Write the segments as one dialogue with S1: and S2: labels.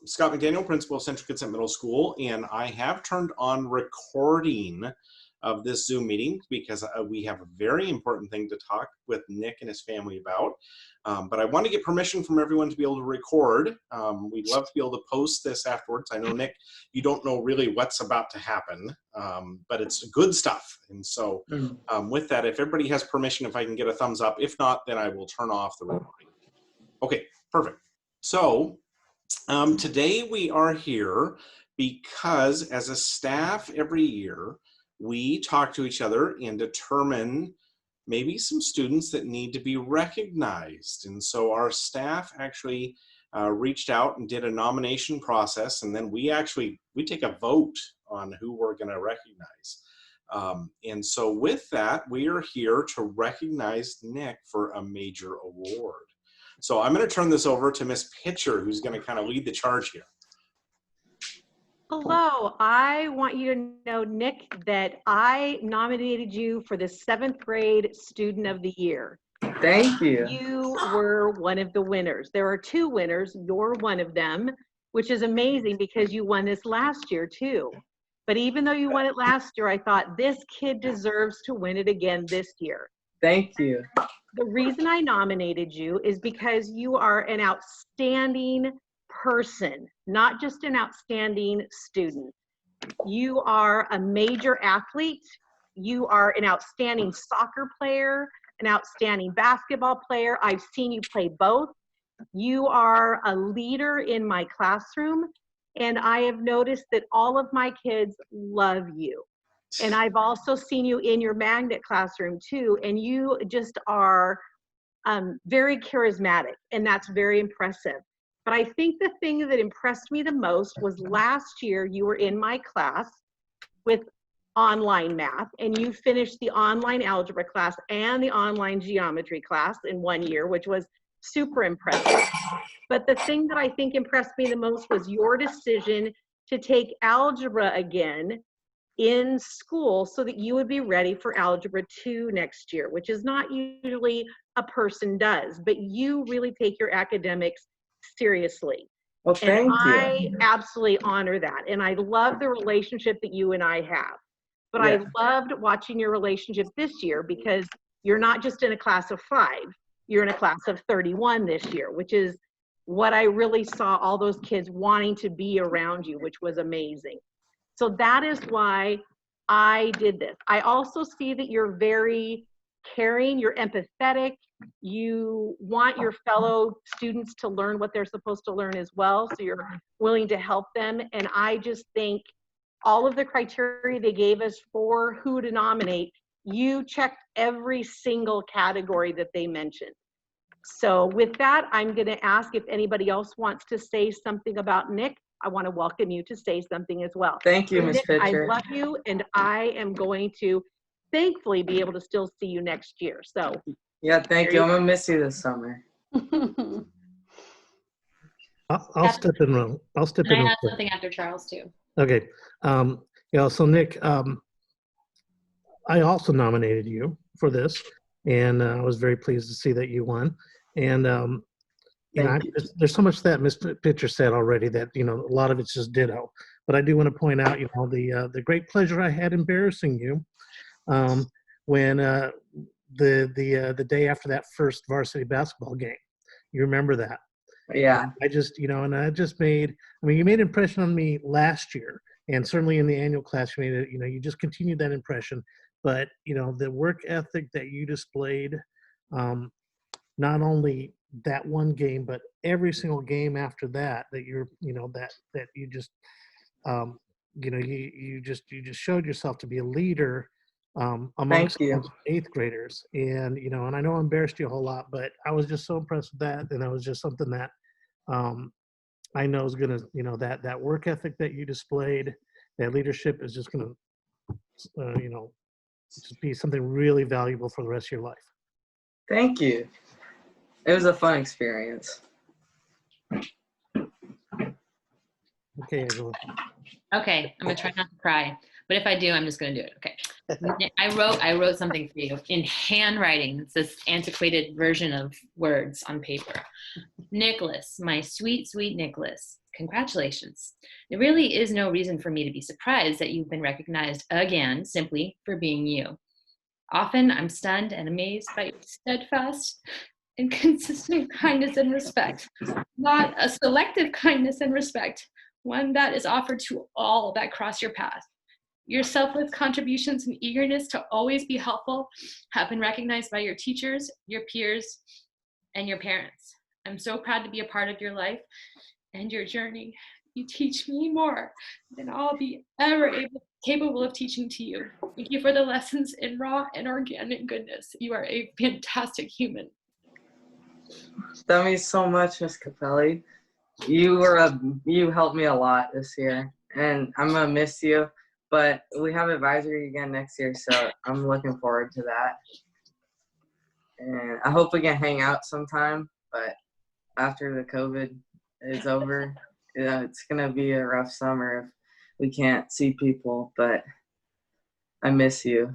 S1: Scott McDaniel, principal of Central Kitsap Middle School, and I have turned on recording of this Zoom meeting because we have a very important thing to talk with Nick and his family about. But I want to get permission from everyone to be able to record. We'd love to be able to post this afterwards. I know, Nick, you don't know really what's about to happen, but it's good stuff. And so with that, if everybody has permission, if I can get a thumbs up. If not, then I will turn off the recording. Okay, perfect. So today we are here because as a staff every year, we talk to each other and determine maybe some students that need to be recognized. And so our staff actually reached out and did a nomination process, and then we take a vote on who we're going to recognize. And so with that, we are here to recognize Nick for a major award. So I'm going to turn this over to Miss Pitcher, who's going to kind of lead the charge here.
S2: Hello, I want you to know, Nick, that I nominated you for the 7th grade Student of the Year.
S3: Thank you.
S2: You were one of the winners. There are 2 winners. You're one of them, which is amazing because you won this last year too. But even though you won it last year, I thought this kid deserves to win it again this year.
S3: Thank you.
S2: The reason I nominated you is because you are an outstanding person, not just an outstanding student. You are a major athlete. You are an outstanding soccer player, an outstanding basketball player. I've seen you play both. You are a leader in my classroom, and I have noticed that all of my kids love you. And I've also seen you in your magnet classroom too, and you just are very charismatic, and that's very impressive. But I think the thing that impressed me the most was last year you were in my class with online math, and you finished the online algebra class and the online geometry class in 1 year, which was super impressive. But the thing that I think impressed me the most was your decision to take algebra again in school so that you would be ready for Algebra 2 next year, which is not usually a person does, but you really take your academics seriously.
S3: Well, thank you.
S2: I absolutely honor that. And I love the relationship that you and I have. But
S3: Yeah.
S2: I loved watching your relationship this year because you're not just in a class of 5, you're in a class of 31 this year, which is what I really saw all those kids wanting to be around you, which was amazing. So that is why I did this. I also see that you're very caring, you're empathetic, you want your fellow students to learn what they're supposed to learn as well, so you're willing to help them. And I just think all of the criteria they gave us for who to nominate, you checked every single category that they mentioned. So with that, I'm going to ask if anybody else wants to say something about Nick. I want to welcome you to say something as well.
S3: Thank you, Ms. Pitcher.
S2: I love you, and I am going to thankfully be able to still see you next year. So
S3: yeah, thank you. I'm gonna miss you this summer.
S4: I'll step in. I'll step in.
S5: I have something after Charles too.
S4: Okay. Yeah. So Nick, I also nominated you for this, and I was very pleased to see that you won. And there's so much that Ms. Pitcher said already that a lot of it's just ditto. But I do want to point out, the great pleasure I had embarrassing you when the day after that first varsity basketball game. You remember that?
S3: Yeah.
S4: I just and I just made. I mean, you made an impression on me last year, and certainly in the annual class, you made it. You just continued that impression. But the work ethic that you displayed, not only that one game, but every single game after that, that you're, that you just, you just showed yourself to be a leader amongst 8th graders. And, and I know I embarrassed you a whole lot, but I was just so impressed with that. And that was just something that I know is going to, that work ethic that you displayed, that leadership is just going to, just be something really valuable for the rest of your life.
S3: Thank you. It was a fun experience.
S4: Okay, everyone.
S5: Okay, I'm gonna try not to cry, but if I do, I'm just gonna do it. Okay. I wrote something for you in handwriting. It's this antiquated version of words on paper. Nicholas, my sweet, sweet Nicholas, Congratulations. There really is no reason for me to be surprised that you've been recognized again simply for being you. Often I'm stunned and amazed by your steadfast and consistent kindness and respect, not a selective kindness and respect, one that is offered to all that cross your path. Your selfless contributions and eagerness to always be helpful have been recognized by your teachers, your peers, and your parents. I'm so proud to be a part of your life and your journey. You teach me more than I'll be ever capable of teaching to you. Thank you for the lessons in raw and organic goodness. You are a fantastic human.
S3: That means so much, Miss Capelli. You helped me a lot this year, and I'm gonna miss you. But we have advisory again next year, so I'm looking forward to that. And I hope we can hang out sometime. But after the COVID is over, it's gonna be a rough summer if we can't see people. But I miss you.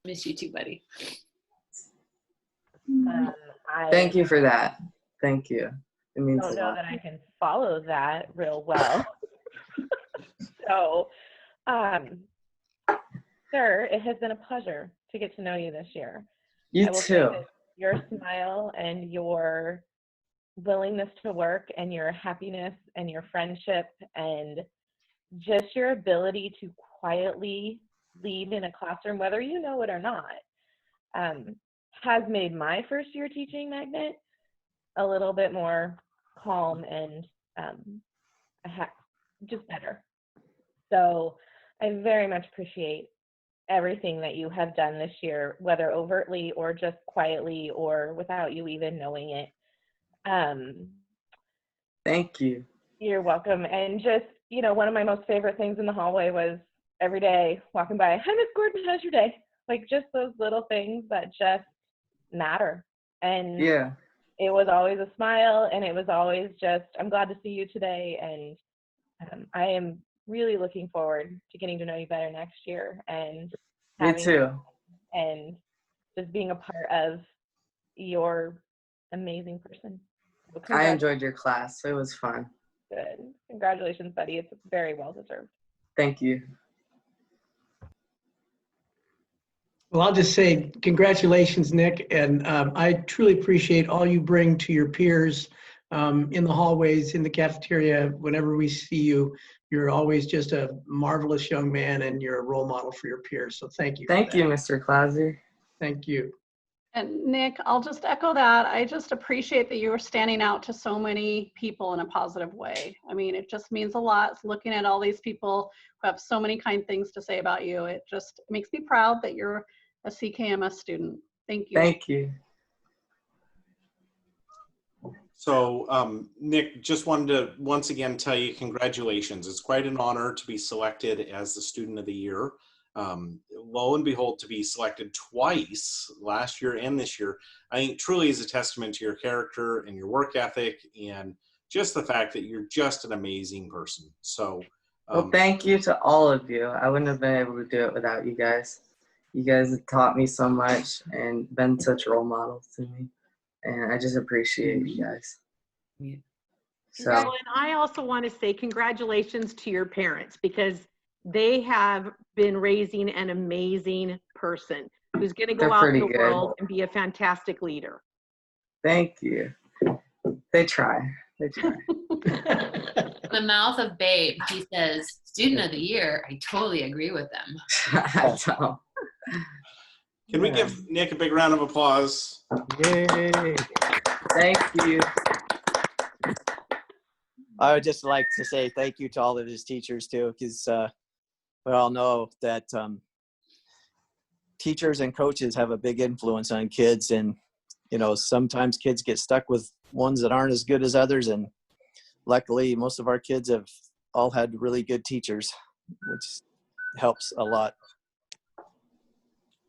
S5: Miss you too, buddy.
S3: Thank you for that. Thank you. It means
S6: I
S3: a
S6: don't know
S3: lot.
S6: that I can follow that real well. So, sir, it has been a pleasure to get to know you this year.
S3: You
S6: I will say
S3: too.
S6: that your smile and your willingness to work and your happiness and your friendship and just your ability to quietly lead in a classroom, whether you know it or not, has made my first year teaching Magnet a little bit more calm and just better. So I very much appreciate everything that you have done this year, whether overtly or just quietly or without you even knowing it.
S3: Thank you.
S6: You're welcome. And just, one of my most favorite things in the hallway was every day walking by, hi, Miss Gordon, how's your day? Like just those little things that just matter. And
S3: Yeah.
S6: it was always a smile, and it was always just, I'm glad to see you today. And I am really looking forward to getting to know you better next year and
S3: Me too.
S6: and just being a part of your amazing person. So
S3: I enjoyed your class. It was fun.
S6: Good. Congratulations, buddy. It's very well deserved.
S3: Thank you.
S7: Well, I'll just say congratulations, Nick, and I truly appreciate all you bring to your peers in the hallways, in the cafeteria. Whenever we see you, you're always just a marvelous young man, and you're a role model for your peers. So thank you.
S3: Thank you, Mr. Clauser.
S7: Thank you.
S8: And Nick, I'll just echo that. I just appreciate that you are standing out to so many people in a positive way. I mean, it just means a lot looking at all these people who have so many kind things to say about you. It just makes me proud that you're a CKMS student. Thank you.
S3: Thank you.
S1: So, Nick, just wanted to once again tell you congratulations. It's quite an honor to be selected as the Student of the Year. Lo and behold, to be selected twice, last year and this year, I think truly is a testament to your character and your work ethic and just the fact that you're just an amazing person. So,
S3: Well, thank you to all of you. I wouldn't have been able to do it without you guys. You guys have taught me so much and been such role models to me. And I just appreciate you guys.
S5: Yeah.
S3: So,
S2: And I also want to say congratulations to your parents, because they have been raising an amazing person who's going to go
S3: They're
S2: out in the
S3: pretty good.
S2: world and be a fantastic leader.
S3: thank you. They try. They try.
S5: The mouth of Babe, he says, Student of the Year. I totally agree with them.
S3: I don't.
S1: can we give Nick a big round of applause?
S4: Yay.
S3: Thank you.
S9: I would just like to say thank you to all of his teachers too, because we all know that teachers and coaches have a big influence on kids, and sometimes kids get stuck with ones that aren't as good as others, and luckily most of our kids have all had really good teachers, which helps a lot.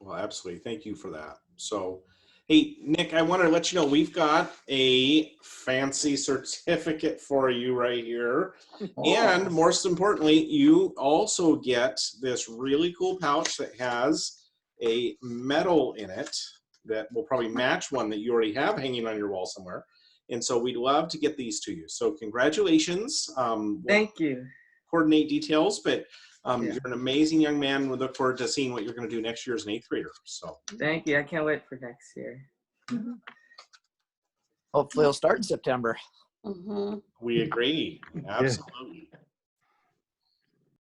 S1: Well, absolutely. Thank you for that. So, hey, Nick, I want to let you know we've got a fancy certificate for you right here. And most importantly, you also get this really cool pouch that has a medal in it that will probably match one that you already have hanging on your wall somewhere. And so we'd love to get these to you. So congratulations. We'll
S3: Thank you.
S1: coordinate details, but
S3: Yeah.
S1: you're an amazing young man. We look forward to seeing what you're going to do next year as an 8th grader. So
S3: Thank you. I can't wait for next year.
S9: Hopefully it'll start in September.
S8: Mhm.
S1: we agree. Absolutely.